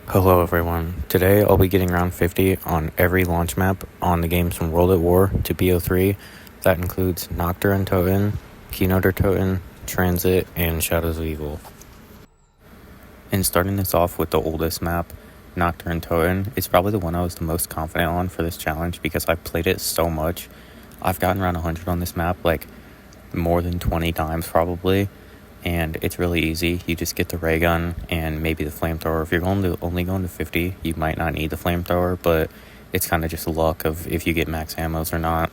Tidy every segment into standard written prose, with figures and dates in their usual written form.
Hello everyone. Today I'll be getting round 50 on every launch map on the games from World at War to BO3. That includes Nacht der Untoten, Kino der Toten, Tranzit, and Shadows of Evil. And starting this off with the oldest map, Nacht der Untoten, it's probably the one I was the most confident on for this challenge because I've played it so much. I've gotten around 100 on this map, like more than 20 times probably. And it's really easy. You just get the ray gun and maybe the flamethrower. If you're only going to 50, you might not need the flamethrower, but it's kind of just luck of if you get max ammos or not.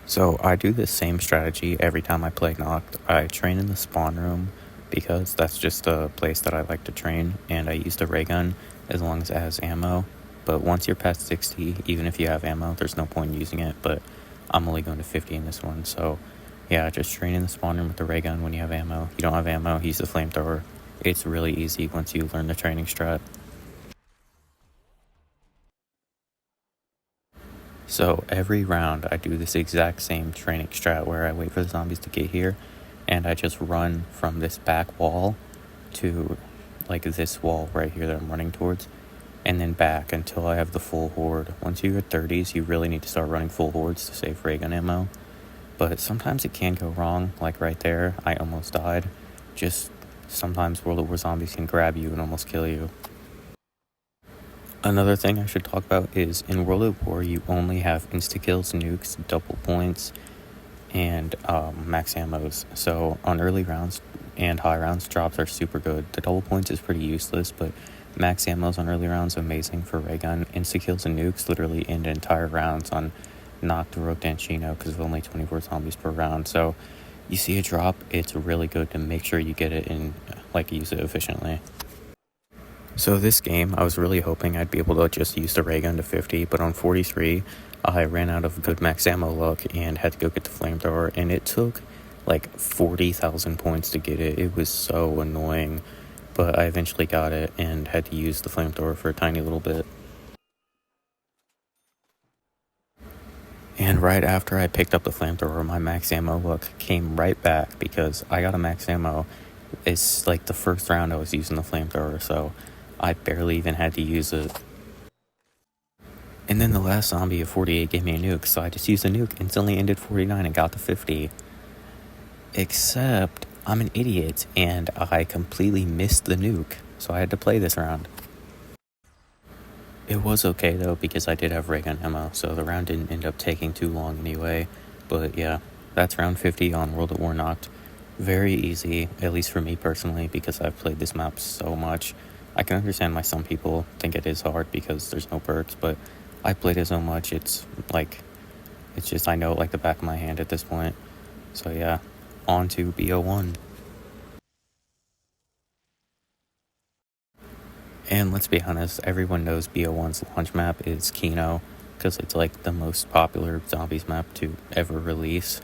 So I do the same strategy every time I play Noct. I train in the spawn room because that's just a place that I like to train, and I use the ray gun as long as it has ammo. But once you're past 60, even if you have ammo, there's no point in using it, but I'm only going to 50 in this one, so yeah, just train in the spawn room with the ray gun when you have ammo. If you don't have ammo, use the flamethrower. It's really easy once you learn the training strat. So every round I do this exact same training strat where I wait for the zombies to get here and I just run from this back wall to like this wall right here that I'm running towards, and then back until I have the full horde. Once you hit 30s, you really need to start running full hordes to save ray gun ammo. But sometimes it can go wrong, like right there, I almost died. Just sometimes World at War zombies can grab you and almost kill you. Another thing I should talk about is in World at War, you only have insta-kills, nukes, double points, and max ammos. So on early rounds and high rounds, drops are super good. The double points is pretty useless, but max ammos on early rounds amazing for ray gun. Insta-kills and nukes literally end entire rounds on Nacht der Untoten because of only 24 zombies per round. So you see a drop, it's really good to make sure you get it and use it efficiently. So this game, I was really hoping I'd be able to just use the ray gun to 50, but on 43, I ran out of good max ammo luck and had to go get the flamethrower, and it took like 40,000 points to get it. It was so annoying, but I eventually got it and had to use the flamethrower for a tiny little bit. And right after I picked up the flamethrower, my max ammo luck came right back because I got a max ammo. It's like the first round I was using the flamethrower, so I barely even had to use it. And then the last zombie of 48 gave me a nuke, so I just used a nuke, instantly ended 49 and got to 50. Except I'm an idiot and I completely missed the nuke, so I had to play this round. It was okay though because I did have ray gun ammo, so the round didn't end up taking too long anyway. But yeah, that's round 50 on World at War Noct. Very easy, at least for me personally, because I've played this map so much. I can understand why some people think it is hard because there's no perks, but I played it so much, it's just I know it like the back of my hand at this point. So yeah, on to BO1. And let's be honest, everyone knows BO1's launch map is Kino, because it's like the most popular zombies map to ever release.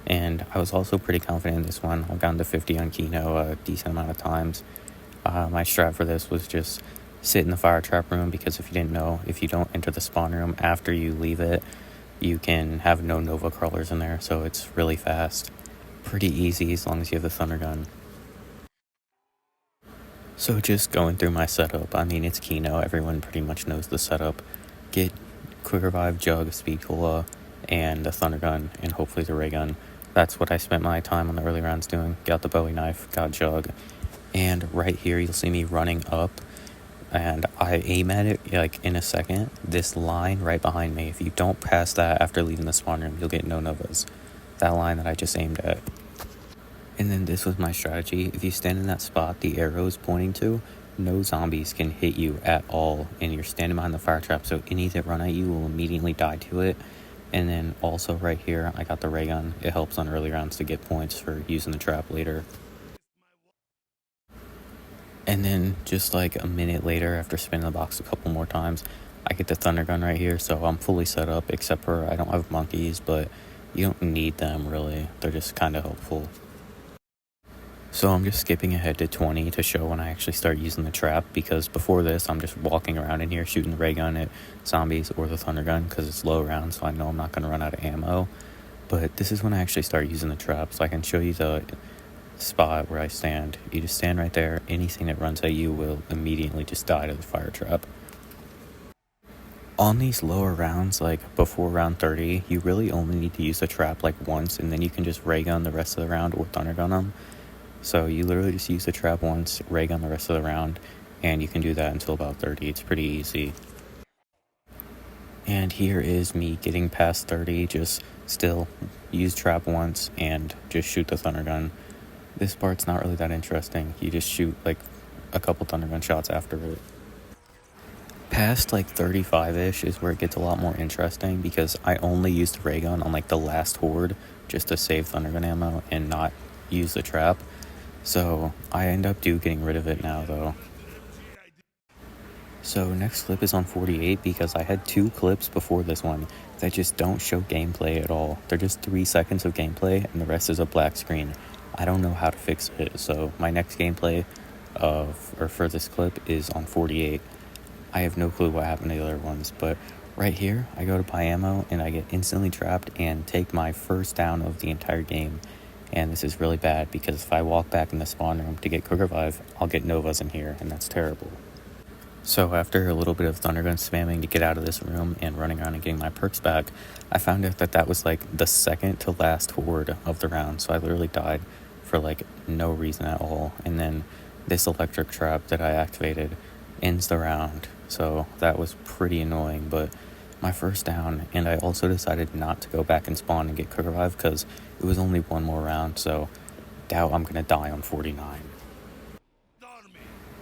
And I was also pretty confident in this one. I've gotten to 50 on Kino a decent amount of times. My strat for this was just sit in the fire trap room, because if you didn't know, if you don't enter the spawn room after you leave it, you can have no Nova crawlers in there, so it's really fast. Pretty easy as long as you have the thunder gun. So just going through my setup, I mean, it's Kino, everyone pretty much knows the setup. Get Quick Revive, Jug, Speed Cola, and the Thunder Gun, and hopefully the Ray Gun. That's what I spent my time on the early rounds doing. Got the Bowie Knife, got Jug, and right here you'll see me running up, and I aim at it like in a second. This line right behind me, if you don't pass that after leaving the spawn room, you'll get no Novas. That line that I just aimed at. And then this was my strategy. If you stand in that spot the arrow is pointing to, no zombies can hit you at all, and you're standing behind the fire trap, so any that run at you will immediately die to it. And then also right here, I got the ray gun. It helps on early rounds to get points for using the trap later. And then just like a minute later, after spinning the box a couple more times, I get the thunder gun right here, so I'm fully set up, except for I don't have monkeys, but you don't need them really. They're just kind of helpful. So I'm just skipping ahead to 20 to show when I actually start using the trap, because before this I'm just walking around in here shooting the ray gun at zombies or the thunder gun because it's low round, so I know I'm not going to run out of ammo. But this is when I actually start using the trap, so I can show you spot where I stand. You just stand right there. Anything that runs at you will immediately just die to the fire trap. On these lower rounds, like before round 30, you really only need to use the trap like once, and then you can just ray gun the rest of the round or thunder gun them. So you literally just use the trap once, ray gun the rest of the round, and you can do that until about 30. It's pretty easy. And here is me getting past 30, just still use trap once and just shoot the thunder gun. This part's not really that interesting. You just shoot like a couple thunder gun shots after it. Past like 35-ish is where it gets a lot more interesting because I only used the ray gun on like the last horde just to save thunder gun ammo and not use the trap. So I end up getting rid of it now though. So next clip is on 48 because I had 2 clips before this one that just don't show gameplay at all. They're just 3 seconds of gameplay and the rest is a black screen. I don't know how to fix it, so my next gameplay for this clip is on 48. I have no clue what happened to the other ones, but right here, I go to buy ammo and I get instantly trapped and take my first down of the entire game. And this is really bad because if I walk back in the spawn room to get quick revive, I'll get Novas in here, and that's terrible. So after a little bit of thunder gun spamming to get out of this room and running around and getting my perks back, I found out that was like the second to last horde of the round, so I literally died for like no reason at all. And then this electric trap that I activated ends the round, so that was pretty annoying, but my first down. And I also decided not to go back and spawn and get quick revive because it was only one more round, so doubt I'm gonna die on 49.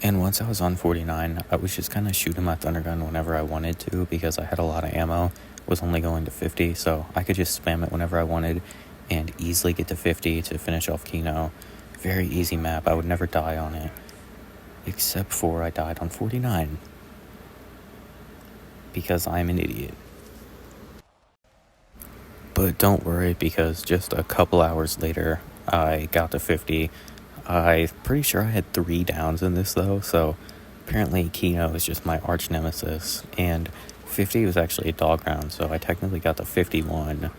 And once I was on 49, I was just kind of shooting my thunder gun whenever I wanted to because I had a lot of ammo, was only going to 50, so I could just spam it whenever I wanted and easily get to 50 to finish off Kino. Very easy map. I would never die on it, except for I died on 49 because I'm an idiot. But don't worry, because just a couple hours later, I got to 50. I'm pretty sure I had 3 downs in this though, so apparently Kino is just my arch nemesis, and 50 was actually a dog round, so I technically got to 51.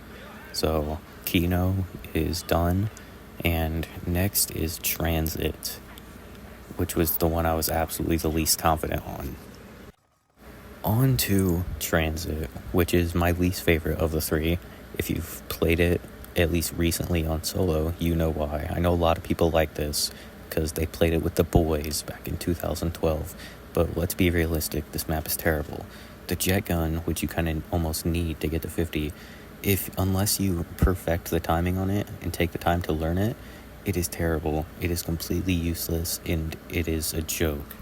So Kino is done, and next is Transit, which was the one I was absolutely the least confident on. On to Transit, which is my least favorite of the 3. If you've played it at least recently on solo, you know why. I know a lot of people like this because they played it with the boys back in 2012, but let's be realistic, this map is terrible. The jet gun, which you kind of almost need to get to 50, unless you perfect the timing on it and take the time to learn it, it is terrible. It is completely useless and it is a joke.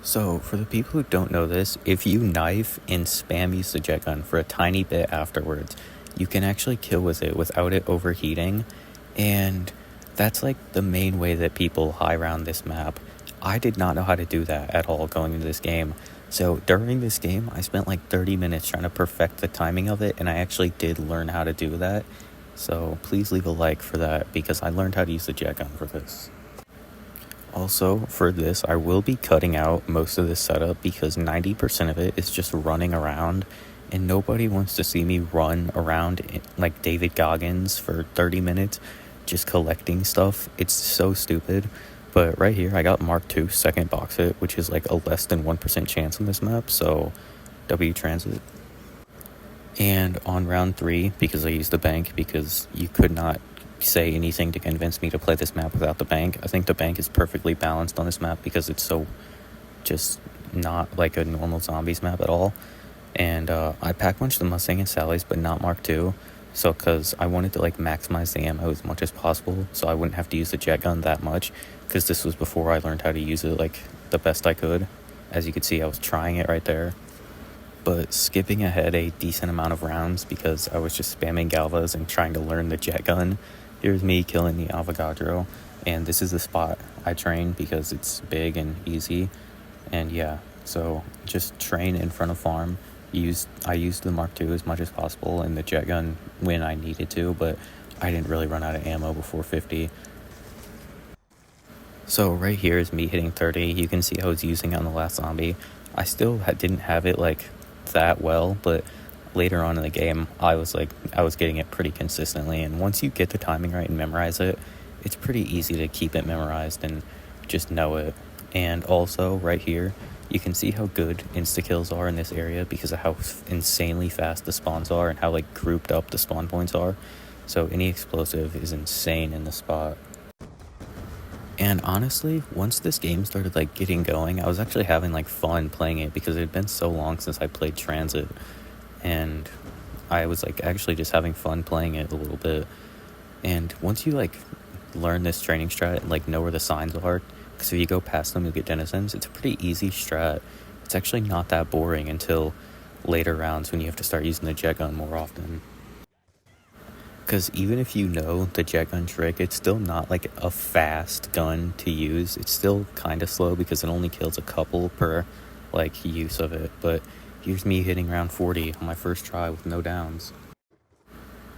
So, for the people who don't know this, if you knife and spam use the jet gun for a tiny bit afterwards, you can actually kill with it without it overheating, and that's like the main way that people high round this map. I did not know how to do that at all going into this game, so during this game, I spent like 30 minutes trying to perfect the timing of it, and I actually did learn how to do that, so please leave a like for that, because I learned how to use the jet gun for this. Also, for this, I will be cutting out most of this setup because 90% of it is just running around, and nobody wants to see me run around like David Goggins for 30 minutes just collecting stuff. It's so stupid. But right here, I got Mark II second box hit, which is like a less than 1% chance on this map, so W Transit. And on round 3, because I used the bank, because you could not say anything to convince me to play this map without the bank. I think the bank is perfectly balanced on this map because it's so just not like a normal zombies map at all. And I pack punched the Mustang and Sally's, but not Mark II, so because I wanted to like maximize the ammo as much as possible so I wouldn't have to use the jet gun that much, because this was before I learned how to use it like the best I could. As you can see, I was trying it right there, but skipping ahead a decent amount of rounds because I was just spamming Galvas and trying to learn the jet gun. Here's me killing the Avogadro, and this is the spot I train because it's big and easy. And yeah, so just train in front of farm. I used the Mark II as much as possible and the jet gun when I needed to, but I didn't really run out of ammo before 50. So right here is me hitting 30. You can see I was using it on the last zombie. I still didn't have it like that well, but later on in the game, I was getting it pretty consistently, and once you get the timing right and memorize it, it's pretty easy to keep it memorized and just know it. And also, right here, you can see how good insta-kills are in this area because of how insanely fast the spawns are and how, like, grouped up the spawn points are. So any explosive is insane in the spot. And honestly, once this game started, like, getting going, I was actually having, like, fun playing it because it had been so long since I played Transit. And I was, like, actually just having fun playing it a little bit. And once you, like, learn this training strat and, like, know where the signs are, because if you go past them, you'll get denizens, it's a pretty easy strat. It's actually not that boring until later rounds when you have to start using the jet gun more often. Because even if you know the jet gun trick, it's still not like a fast gun to use. It's still kind of slow because it only kills a couple per, like, use of it. But here's me hitting round 40 on my first try with no downs.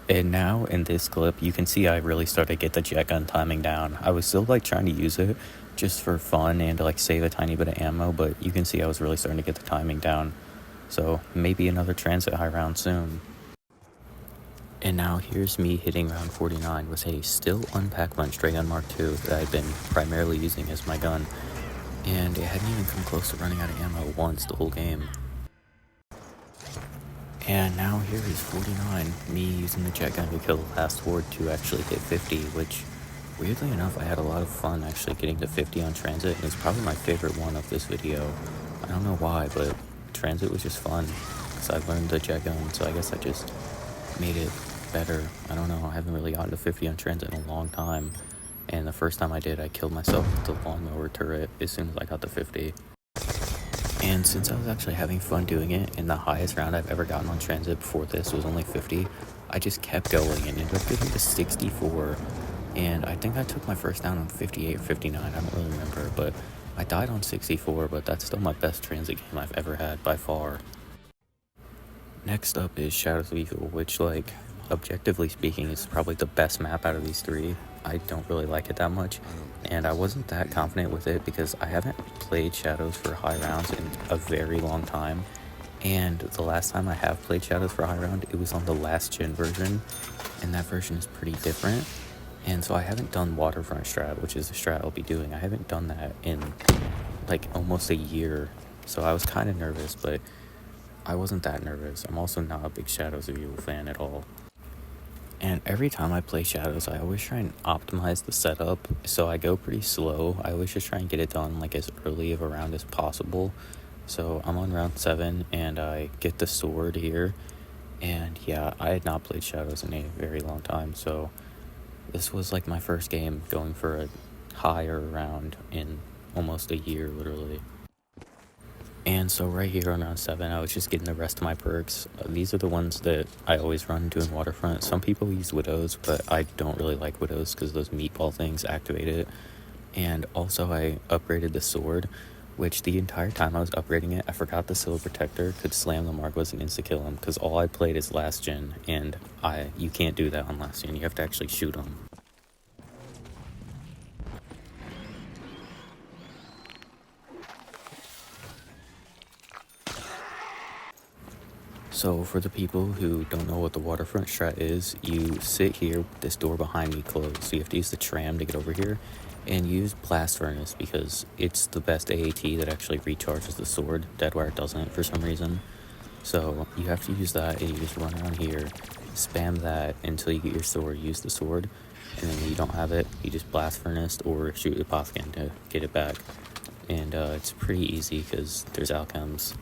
And now in this clip, you can see I really started to get the jet gun timing down. I was still, like, trying to use it just for fun and to, like, save a tiny bit of ammo, but you can see I was really starting to get the timing down. So maybe another transit high round soon. And now here's me hitting round 49 with a still unpacked bunch Stray Gun Mark II that I've been primarily using as my gun. And it hadn't even come close to running out of ammo once the whole game. And now here is 49, me using the jet gun to kill the last horde to actually hit 50, which, weirdly enough, I had a lot of fun actually getting to 50 on Transit, and it's probably my favorite one of this video. I don't know why, but Transit was just fun, because I learned the jet gun, so I guess I just made it better. I don't know, I haven't really gotten to 50 on Transit in a long time, and the first time I did, I killed myself with the lawnmower turret as soon as I got to 50. And since I was actually having fun doing it, and the highest round I've ever gotten on Transit before this was only 50, I just kept going and ended up getting to 64. And I think I took my first down on 58 or 59, I don't really remember, but I died on 64, but that's still my best Transit game I've ever had by far. Next up is Shadows of Evil, which, like, objectively speaking, is probably the best map out of these three. I don't really like it that much, and I wasn't that confident with it because I haven't played Shadows for high rounds in a very long time, and the last time I have played Shadows for high round, it was on the last gen version, and that version is pretty different, and so I haven't done Waterfront strat, which is the strat I'll be doing. I haven't done that in, like, almost a year, so I was kind of nervous, but I wasn't that nervous. I'm also not a big Shadows of Evil fan at all. And every time I play Shadows, I always try and optimize the setup, so I go pretty slow. I always just try and get it done, like, as early of a round as possible. So I'm on round 7, and I get the sword here. And yeah, I had not played Shadows in a very long time, so this was, like, my first game going for a higher round in almost a year, literally. And so right here on round 7, I was just getting the rest of my perks. These are the ones that I always run doing Waterfront. Some people use Widows, but I don't really like Widows because those meatball things activate it. And also I upgraded the sword, which the entire time I was upgrading it, I forgot the Silver Protector could slam the Margwas and insta-kill him because all I played is last gen, and you can't do that on last gen. You have to actually shoot him. So for the people who don't know what the Waterfront strat is, you sit here with this door behind me closed. So you have to use the tram to get over here and use Blast Furnace because it's the best AAT that actually recharges the sword. Deadwire doesn't for some reason. So you have to use that, and you just run around here, spam that until you get your sword, use the sword, and then when you don't have it, you just Blast Furnace or shoot the Apothecary to get it back. And it's pretty easy because there's alchems.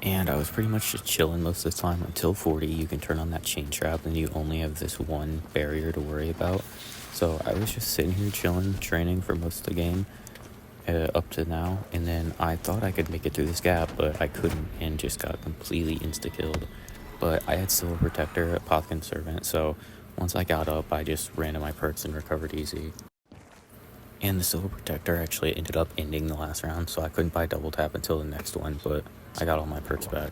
And I was pretty much just chilling most of the time until 40. You can turn on that chain trap and you only have this one barrier to worry about. So I was just sitting here chilling, training for most of the game up to now. And then I thought I could make it through this gap, but I couldn't and just got completely insta-killed. But I had Silver Protector, Apothecary Servant, so once I got up, I just ran to my perks and recovered easy. And the Silver Protector actually ended up ending the last round, so I couldn't buy double tap until the next one, but I got all my perks back.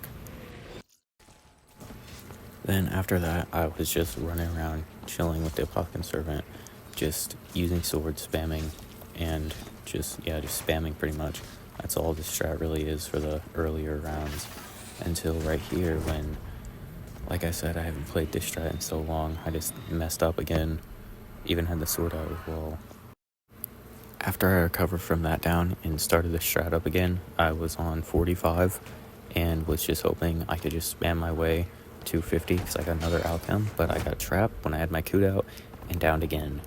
Then after that, I was just running around chilling with the Apothecary Servant, just using sword, spamming, and just spamming pretty much. That's all this strat really is for the earlier rounds. Until right here when, like I said, I haven't played this strat in so long, I just messed up again. even had the sword out as well. After I recovered from that down and started the strat up again, I was on 45 and was just hoping I could just spam my way to 50 because I got another outcome, but I got trapped when I had my coot out and downed again.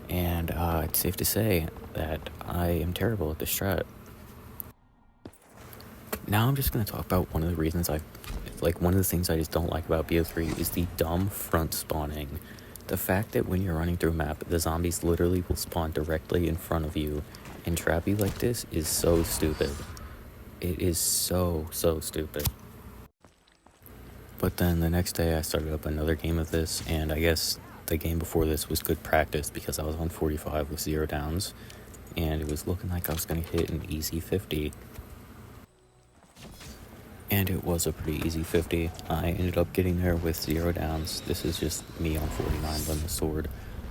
And it's safe to say that I am terrible at the strat. Now I'm just going to talk about one of the reasons one of the things I just don't like about BO3 is the dumb front spawning. The fact that when you're running through a map, the zombies literally will spawn directly in front of you and trap you like this is so stupid. It is so stupid. But then the next day I started up another game of this, and I guess the game before this was good practice because I was on 45 with 0 downs, and it was looking like I was going to hit an easy 50. And it was a pretty easy 50. I ended up getting there with 0 downs. This is just me on 49 letting the sword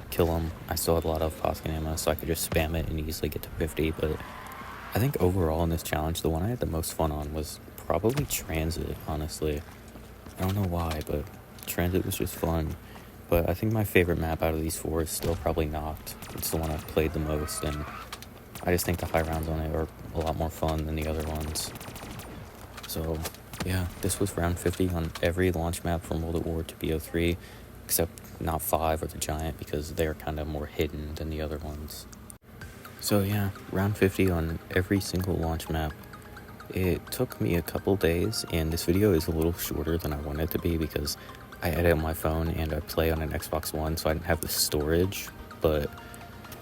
kill him. I still had a lot of Poskin ammo, so I could just spam it and easily get to 50. But I think overall in this challenge, the one I had the most fun on was probably Tranzit, honestly. I don't know why, but Tranzit was just fun. But I think my favorite map out of these 4 is still probably Nacht. It's the one I've played the most, and I just think the high rounds on it are a lot more fun than the other ones. So, yeah, this was round 50 on every launch map from World at War to BO3, except not 5 or the Giant, because they're kind of more hidden than the other ones. So yeah, round 50 on every single launch map. It took me a couple days, and this video is a little shorter than I wanted it to be because I edit on my phone and I play on an Xbox One, so I didn't have the storage. But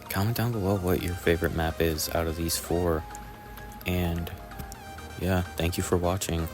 comment down below what your favorite map is out of these 4, and yeah, thank you for watching.